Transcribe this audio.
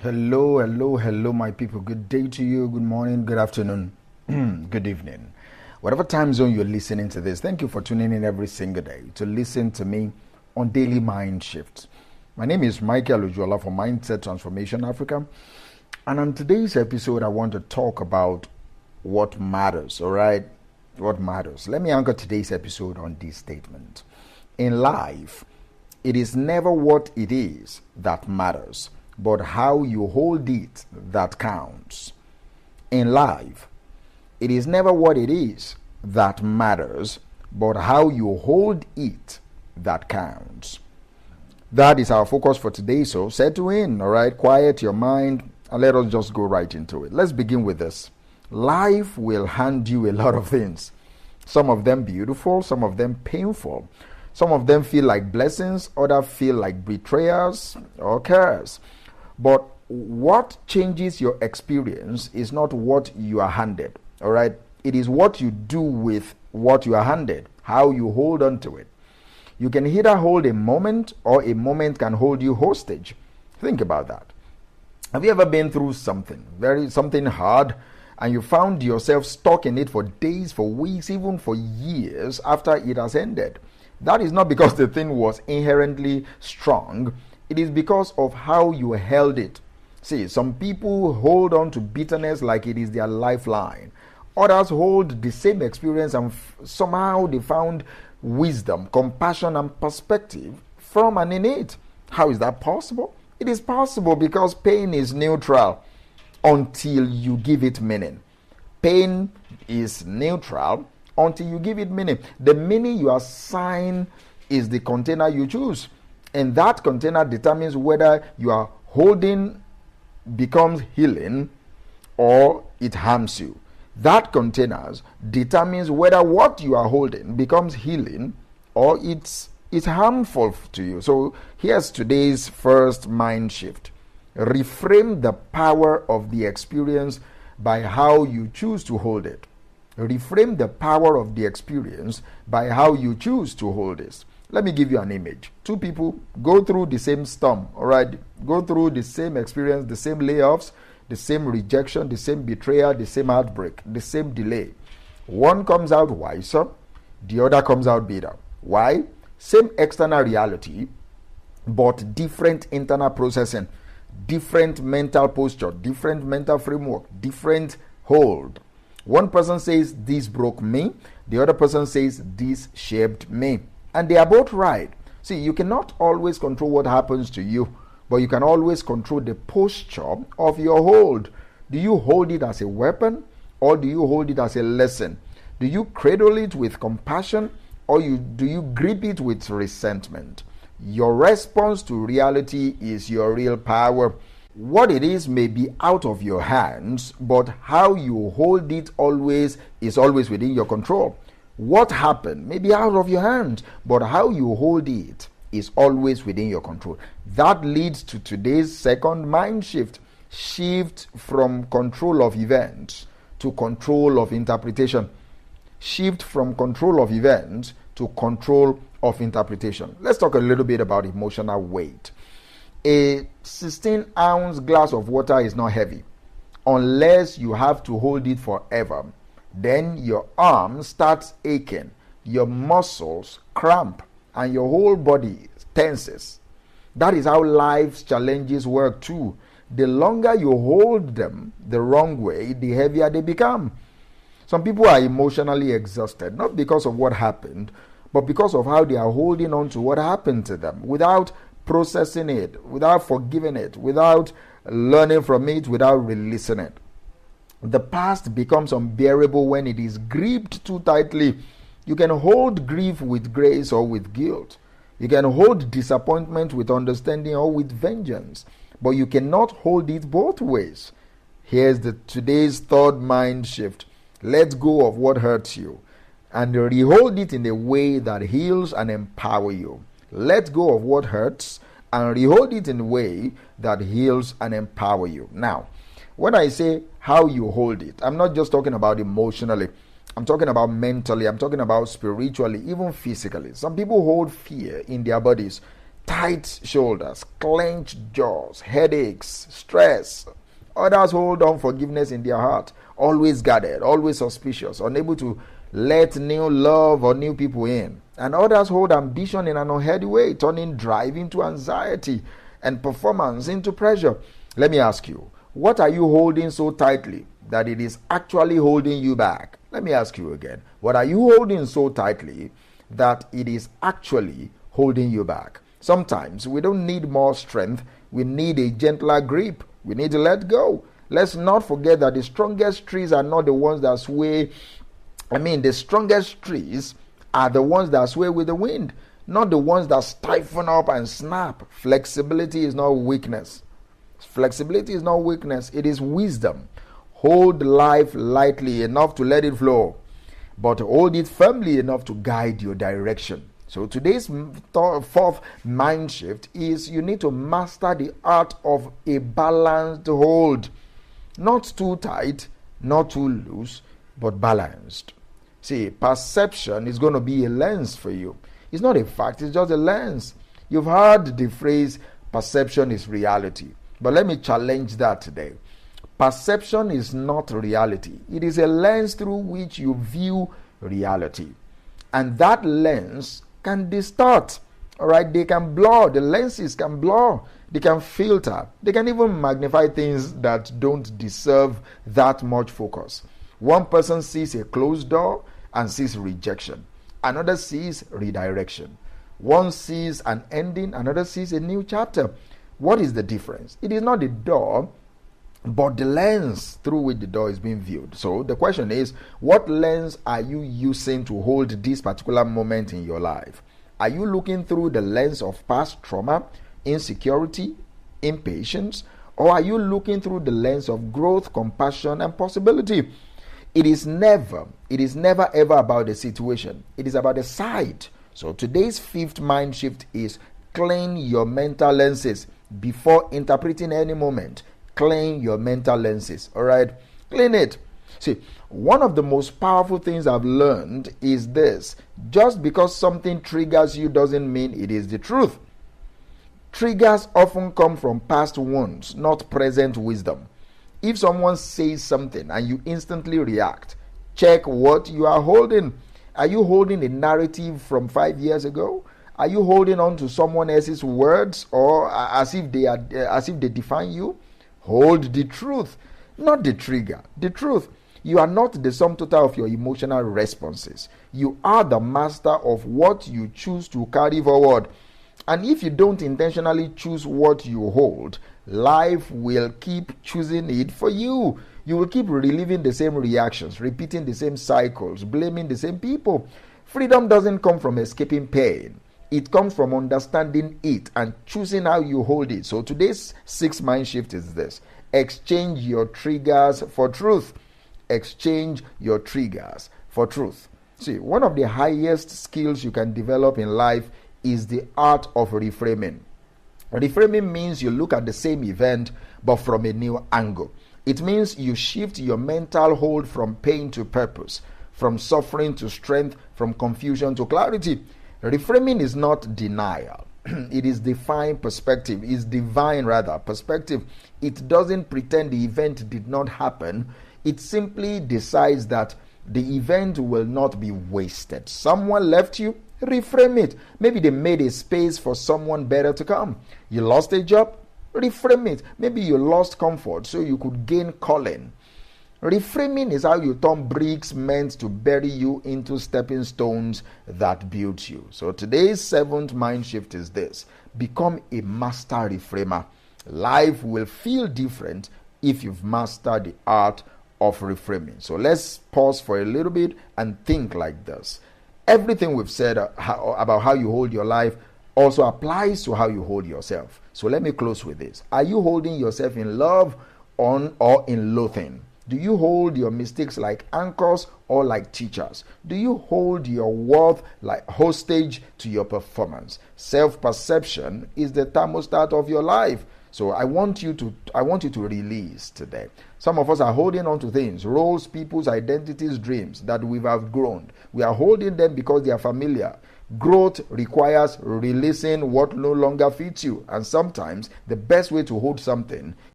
Hello, my people. Good day to you, good morning, good afternoon, good evening. Whatever time zone you're listening to this, thank you for tuning in every single day to listen to me on Daily Mind Shift. My name is Michael Ujola from Mindset Transformation Africa. And on today's episode, I want to talk about what matters, all right? What matters. Let me anchor today's episode on this statement. In life, it is never what it is that matters, but how you hold it that counts. In life, it is never what it is that matters, but how you hold it that counts. That is our focus for today, so settle in, all right? Quiet your mind, and let us just go right into it. Let's begin with this. Life will hand you a lot of things. Some of them beautiful, some of them painful. Some of them feel like blessings, others feel like betrayals or curse. But what changes your experience is not what you are handed, all right? It is what you do with what you are handed, how you hold on to it. You can either hold a moment or a moment can hold you hostage. Think about that. Have you ever been through something hard, and you found yourself stuck in it for days, for weeks, even for years after it has ended? That is not because the thing was inherently strong. It is because of how you held it. See, some people hold on to bitterness like it is their lifeline. Others hold the same experience and somehow they found wisdom, compassion, and perspective from and in it. How is that possible? It is possible because pain is neutral until you give it meaning. Pain is neutral until you give it meaning. The meaning you assign is the container you choose. And that container determines whether you are holding becomes healing or it harms you. That container determines whether what you are holding becomes healing or it's harmful to you. So here's today's first mind shift. Reframe the power of the experience by how you choose to hold it. Reframe the power of the experience by how you choose to hold it. Let me give you an image. Two people go through the same storm, all right? Go through the same experience, the same layoffs, the same rejection, the same betrayal, the same heartbreak, the same delay. One comes out wiser, the other comes out bitter. Why? Same external reality, but different internal processing, different mental posture, different mental framework, different hold. One person says, this broke me. The other person says, this shaped me. And they are both right. See, you cannot always control what happens to you, but you can always control the posture of your hold. Do you hold it as a weapon or do you hold it as a lesson? Do you cradle it with compassion or do you grip it with resentment? Your response to reality is your real power. What it is may be out of your hands, but how you hold it is always within your control. What happened may be out of your hands, but how you hold it is always within your control. That leads to today's second mind shift. Shift from control of events to control of interpretation. Shift from control of events to control of interpretation. Let's talk a little bit about emotional weight. A 16-ounce glass of water is not heavy unless you have to hold it forever. Then your arm starts aching, your muscles cramp, and your whole body tenses. That is how life's challenges work too. The longer you hold them the wrong way, the heavier they become. Some people are emotionally exhausted, not because of what happened, but because of how they are holding on to what happened to them without processing it, without forgiving it, without learning from it, without releasing it. The past becomes unbearable when it is gripped too tightly. You can hold grief with grace or with guilt. You can hold disappointment with understanding or with vengeance. But you cannot hold it both ways. Here's today's third mind shift. Let go of what hurts you and rehold it in a way that heals and empowers you. Let go of what hurts and rehold it in a way that heals and empowers you. Now, when I say how you hold it, I'm not just talking about emotionally. I'm talking about mentally. I'm talking about spiritually, even physically. Some people hold fear in their bodies, tight shoulders, clenched jaws, headaches, stress. Others hold unforgiveness in their heart, always guarded, always suspicious, unable to let new love or new people in. And others hold ambition in an unhealthy way, turning drive into anxiety and performance into pressure. Let me ask you, what are you holding so tightly that it is actually holding you back? Let me ask you again, what are you holding so tightly that it is actually holding you back? Sometimes we don't need more strength, we need a gentler grip. We need to let go. Let's not forget that the strongest trees are not the ones that sway. The strongest trees are the ones that sway with the wind, not the ones that stiffen up and snap. Flexibility is not weakness. Flexibility is not weakness, it is wisdom. Hold life lightly enough to let it flow, but hold it firmly enough to guide your direction. So today's fourth mind shift is you need to master the art of a balanced hold. Not too tight, not too loose, but balanced. See, perception is going to be a lens for you. It's not a fact, it's just a lens. You've heard the phrase, perception is reality. But let me challenge that today. Perception is not reality. It is a lens through which you view reality. And that lens can distort. All right, they can blur. The lenses can blur. They can filter. They can even magnify things that don't deserve that much focus. One person sees a closed door and sees rejection. Another sees redirection. One sees an ending, another sees a new chapter. What is the difference? It is not the door, but the lens through which the door is being viewed. So the question is, what lens are you using to hold this particular moment in your life? Are you looking through the lens of past trauma, insecurity, impatience, or are you looking through the lens of growth, compassion, and possibility? It is never ever about the situation. It is about the side. So today's fifth mind shift is clean your mental lenses before interpreting any moment. Clean your mental lenses. All right, clean it. See, one of the most powerful things I've learned is this: just because something triggers you doesn't mean it is the truth. Triggers often come from past wounds, not present wisdom. If someone says something and you instantly react, check what you are holding. Are you holding a narrative from 5 years ago? Are you holding on to someone else's words, or as if they define you? Hold the truth, not the trigger. The truth. You are not the sum total of your emotional responses. You are the master of what you choose to carry forward. And if you don't intentionally choose what you hold, life will keep choosing it for you. You will keep reliving the same reactions, repeating the same cycles, blaming the same people. Freedom doesn't come from escaping pain. It comes from understanding it and choosing how you hold it. So today's sixth mind shift is this: exchange your triggers for truth. Exchange your triggers for truth. See, one of the highest skills you can develop in life is the art of reframing. Reframing means you look at the same event but from a new angle. It means you shift your mental hold from pain to purpose, from suffering to strength, from confusion to clarity. Reframing is not denial. It is divine perspective. It's divine perspective. It doesn't pretend the event did not happen. It simply decides that the event will not be wasted. Someone left you, reframe it. Maybe they made a space for someone better to come. You lost a job, reframe it. Maybe you lost comfort so you could gain calling. Reframing is how you turn bricks meant to bury you into stepping stones that build you. So today's seventh mind shift is this: become a master reframer. Life will feel different if you've mastered the art of reframing. So let's pause for a little bit and think like this. Everything we've said about how you hold your life also applies to how you hold yourself. So let me close with this. Are you holding yourself in love or in loathing? Do you hold your mistakes like anchors or like teachers? Do you hold your worth like hostage to your performance? Self-perception is the thermostat of your life. So I want you to release today. Some of us are holding on to things, roles, people's identities, dreams that we've outgrown. We are holding them because they are familiar. Growth requires releasing what no longer fits you. And sometimes the best way to hold something